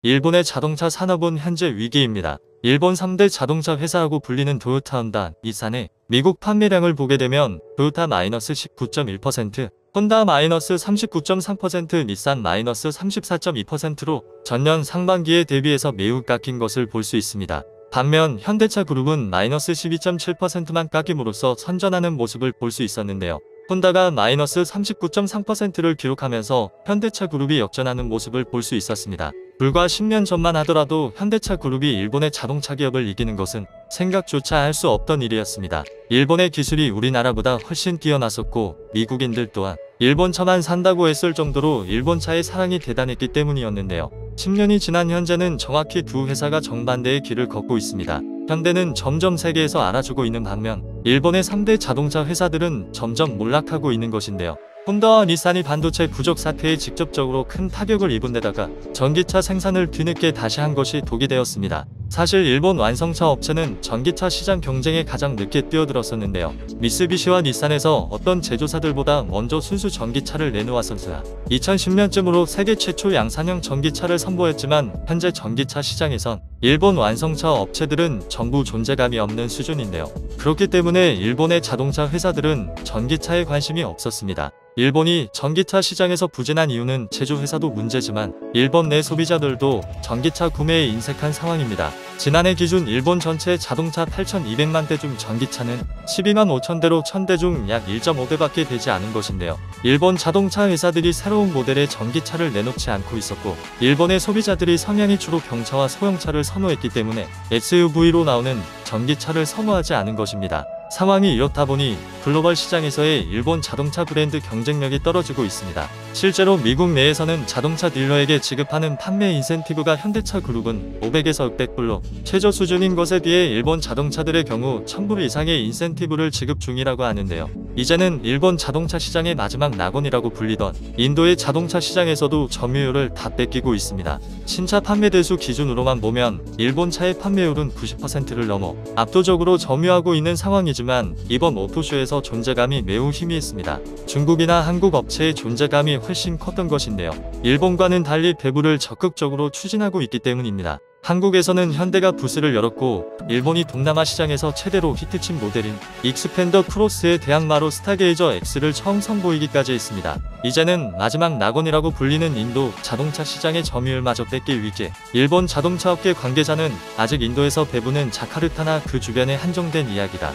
일본의 자동차 산업은 현재 위기입니다. 일본 3대 자동차 회사라고 불리는 토요타, 혼다, 닛산의 미국 판매량을 보게 되면 토요타 -19.1%, 혼다 -39.3%, 닛산 -34.2%로 전년 상반기에 대비해서 매우 깎인 것을 볼 수 있습니다. 반면 현대차 그룹은 -12.7%만 깎임으로써 선전하는 모습을 볼 수 있었는데요. 혼다가 -39.3%를 기록하면서 현대차 그룹이 역전하는 모습을 볼 수 있었습니다. 불과 10년 전만 하더라도 현대차 그룹이 일본의 자동차 기업을 이기는 것은 생각조차 할 수 없던 일이었습니다. 일본의 기술이 우리나라보다 훨씬 뛰어났었고 미국인들 또한 일본 차만 산다고 했을 정도로 일본 차의 사랑이 대단했기 때문이었는데요. 10년이 지난 현재는 정확히 두 회사가 정반대의 길을 걷고 있습니다. 현대는 점점 세계에서 알아주고 있는 반면 일본의 3대 자동차 회사들은 점점 몰락하고 있는 것인데요. 혼다와 닛산이 반도체 부족 사태에 직접적으로 큰 타격을 입은 데다가 전기차 생산을 뒤늦게 다시 한 것이 독이 되었습니다. 사실 일본 완성차 업체는 전기차 시장 경쟁에 가장 늦게 뛰어들었었는데요. 미쓰비시와 닛산에서 어떤 제조사들보다 먼저 순수 전기차를 내놓았었어야 2010년쯤으로 세계 최초 양산형 전기차를 선보였지만 현재 전기차 시장에선 일본 완성차 업체들은 전부 존재감이 없는 수준인데요. 그렇기 때문에 일본의 자동차 회사들은 전기차에 관심이 없었습니다. 일본이 전기차 시장에서 부진한 이유는 제조회사도 문제지만 일본 내 소비자들도 전기차 구매에 인색한 상황입니다. 지난해 기준 일본 전체 자동차 8,200만 대 중 전기차는 12만 5천 대로 1000대 중 약 1.5대밖에 되지 않은 것인데요. 일본 자동차 회사들이 새로운 모델의 전기차를 내놓지 않고 있었고 일본의 소비자들이 성향이 주로 경차와 소형차를 선호했기 때문에 SUV로 나오는 전기차를 선호하지 않은 것입니다. 상황이 이렇다 보니 글로벌 시장에서의 일본 자동차 브랜드 경쟁력이 떨어지고 있습니다. 실제로 미국 내에서는 자동차 딜러에게 지급하는 판매 인센티브가 현대차 그룹은 500에서 600불로 최저 수준인 것에 비해 일본 자동차들의 경우 1000불 이상의 인센티브를 지급 중이라고 하는데요. 이제는 일본 자동차 시장의 마지막 낙원이라고 불리던 인도의 자동차 시장에서도 점유율을 다 뺏기고 있습니다. 신차 판매 대수 기준으로만 보면 일본 차의 판매율은 90%를 넘어 압도적으로 점유하고 있는 상황이지만 이번 오토쇼에서 존재감이 매우 희미했습니다. 중국이나 한국 업체의 존재감이 훨씬 컸던 것인데요. 일본과는 달리 배부를 적극적으로 추진하고 있기 때문입니다. 한국에서는 현대가 부스를 열었고 일본이 동남아 시장에서 최대로 히트친 모델인 익스펜더 크로스의 대항마로 스타게이저 X를 처음 선보이기까지 했습니다. 이제는 마지막 낙원이라고 불리는 인도 자동차 시장의 점유율마저 뺏길 위기에 일본 자동차업계 관계자는 아직 인도에서 배부는 자카르타나 그 주변에 한정된 이야기다.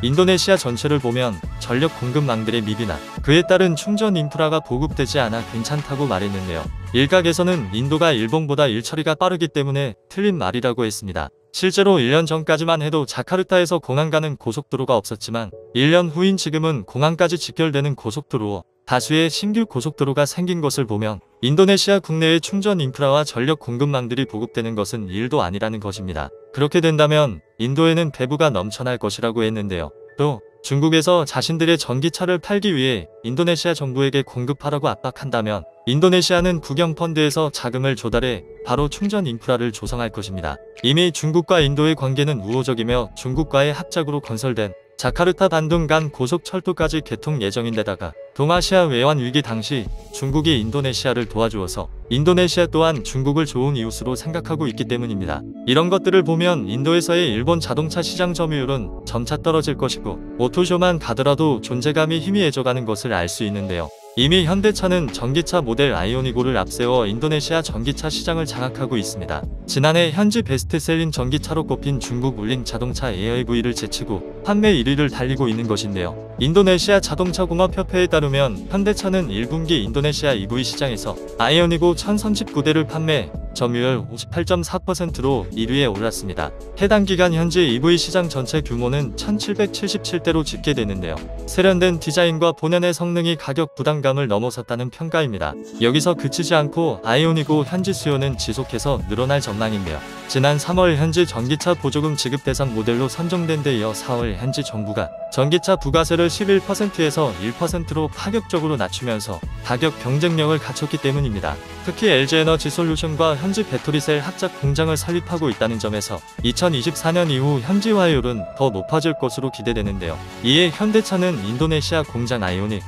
인도네시아 전체를 보면 전력 공급망들의 미비나 그에 따른 충전 인프라가 보급되지 않아 괜찮다고 말했는데요. 일각에서는 인도가 일본보다 일처리가 빠르기 때문에 틀린 말이라고 했습니다. 실제로 1년 전까지만 해도 자카르타에서 공항 가는 고속도로가 없었지만 1년 후인 지금은 공항까지 직결되는 고속도로, 다수의 신규 고속도로가 생긴 것을 보면 인도네시아 국내의 충전 인프라와 전력 공급망들이 보급되는 것은 일도 아니라는 것입니다. 그렇게 된다면 인도에는 배부가 넘쳐날 것이라고 했는데요. 또 중국에서 자신들의 전기차를 팔기 위해 인도네시아 정부에게 공급하라고 압박한다면 인도네시아는 국영펀드에서 자금을 조달해 바로 충전 인프라를 조성할 것입니다. 이미 중국과 인도의 관계는 우호적이며 중국과의 합작으로 건설된 자카르타 반둥 간 고속철도까지 개통 예정인데다가 동아시아 외환 위기 당시 중국이 인도네시아를 도와주어서 인도네시아 또한 중국을 좋은 이웃으로 생각하고 있기 때문입니다. 이런 것들을 보면 인도에서의 일본 자동차 시장 점유율은 점차 떨어질 것이고 오토쇼만 가더라도 존재감이 희미해져가는 것을 알 수 있는데요. 이미 현대차는 전기차 모델 아이오닉5를 앞세워 인도네시아 전기차 시장을 장악하고 있습니다. 지난해 현지 베스트셀링 전기차로 꼽힌 중국 울링 자동차 AIV를 제치고 판매 1위를 달리고 있는 것인데요. 인도네시아 자동차공업협회에 따르면 현대차는 1분기 인도네시아 EV 시장에서 아이오닉5 1039대를 판매, 점유율 58.4%로 1위에 올랐습니다. 해당 기간 현재 EV 시장 전체 규모는 1777대로 집계되는데요. 세련된 디자인과 본연의 성능이 가격 부담감을 넘어섰다는 평가입니다. 여기서 그치지 않고 아이오닉5 현지 수요는 지속해서 늘어날 전망인데요. 지난 3월 현지 전기차 보조금 지급 대상 모델로 선정된 데 이어 4월 현지 정부가 전기차 부가세를 11%에서 1%로 파격적으로 낮추면서 가격 경쟁력을 갖췄기 때문입니다. 특히 LG에너지솔루션과 현지 배터리셀 합작 공장을 설립하고 있다는 점에서 2024년 이후 현지 화요율은 더 높아질 것으로 기대되는데요. 이에 현대차는 인도네시아 공장 아이오닉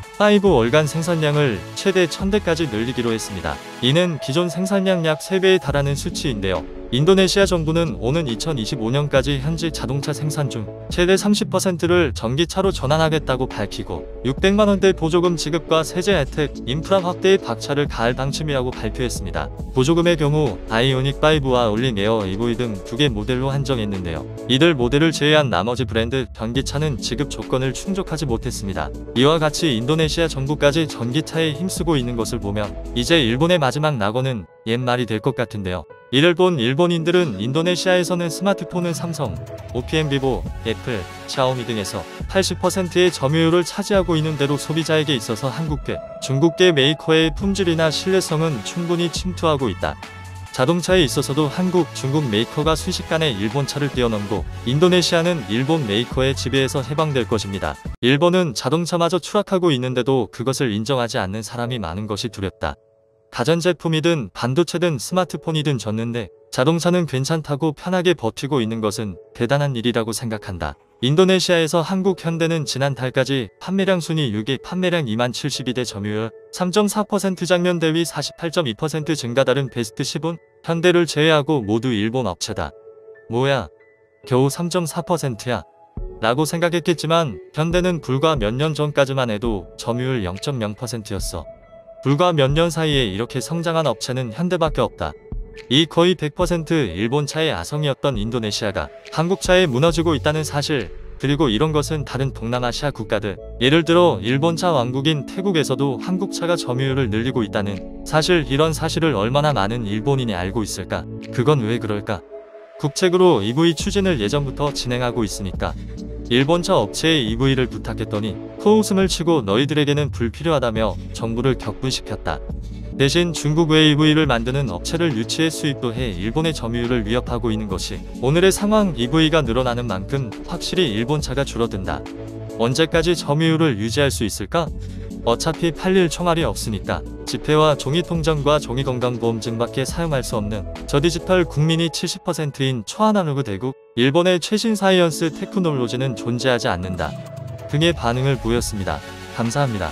5 월간 생산량을 최대 1000대까지 늘리기로 했습니다. 이는 기존 생산량 약 3배에 달하는 수치인데요. 인도네시아 정부는 오는 2025년까지 현지 자동차 생산 중 최대 30%를 전기차로 전환하겠다고 밝히고 600만원대 보조금 지급과 세제 혜택, 인프라 확대에 박차를 가할 방침이라고 발표했습니다. 보조금의 경우 아이오닉5와 올린 에어 EV 등 2개 모델로 한정했는데요. 이들 모델을 제외한 나머지 브랜드 전기차는 지급 조건을 충족하지 못했습니다. 이와 같이 인도네시아 정부까지 전기차에 힘쓰고 있는 것을 보면 이제 일본의 마지막 낙원은 옛말이 될 것 같은데요. 이를 본 일본인들은 인도네시아에서는 스마트폰은 삼성, OPM 비보, 애플, 샤오미 등에서 80%의 점유율을 차지하고 있는데도 소비자에게 있어서 한국계, 중국계 메이커의 품질이나 신뢰성은 충분히 침투하고 있다. 자동차에 있어서도 한국, 중국 메이커가 순식간에 일본차를 뛰어넘고 인도네시아는 일본 메이커의 지배에서 해방될 것입니다. 일본은 자동차마저 추락하고 있는데도 그것을 인정하지 않는 사람이 많은 것이 두렵다. 가전제품이든 반도체든 스마트폰이든 졌는데 자동차는 괜찮다고 편하게 버티고 있는 것은 대단한 일이라고 생각한다. 인도네시아에서 한국 현대는 지난달까지 판매량 순위 6위, 판매량 2만72대, 점유율 3.4%, 작년 대비 48.2% 증가. 다른 베스트 10은 현대를 제외하고 모두 일본 업체다. 뭐야, 겨우 3.4%야? 라고 생각했겠지만 현대는 불과 몇 년 전까지만 해도 점유율 0.0%였어. 불과 몇 년 사이에 이렇게 성장한 업체는 현대밖에 없다. 이 거의 100% 일본차의 아성이었던 인도네시아가 한국차에 무너지고 있다는 사실, 그리고 이런 것은 다른 동남아시아 국가들, 예를 들어 일본차 왕국인 태국에서도 한국차가 점유율을 늘리고 있다는 사실, 이런 사실을 얼마나 많은 일본인이 알고 있을까? 그건 왜 그럴까? 국책으로 EV 추진을 예전부터 진행하고 있으니까. 일본차 업체에 EV를 부탁했더니 코웃음을 치고 너희들에게는 불필요하다며 정부를 격분시켰다. 대신 중국 외 EV를 만드는 업체를 유치해 수입도 해 일본의 점유율을 위협하고 있는 것이 오늘의 상황. EV가 늘어나는 만큼 확실히 일본차가 줄어든다. 언제까지 점유율을 유지할 수 있을까? 어차피 팔릴 총알이 없으니까. 지폐와 종이통장과 종이건강보험증밖에 사용할 수 없는 저디지털 국민이 70%인 초아날로그 대국, 일본의 최신 사이언스 테크놀로지는 존재하지 않는다 등의 반응을 보였습니다. 감사합니다.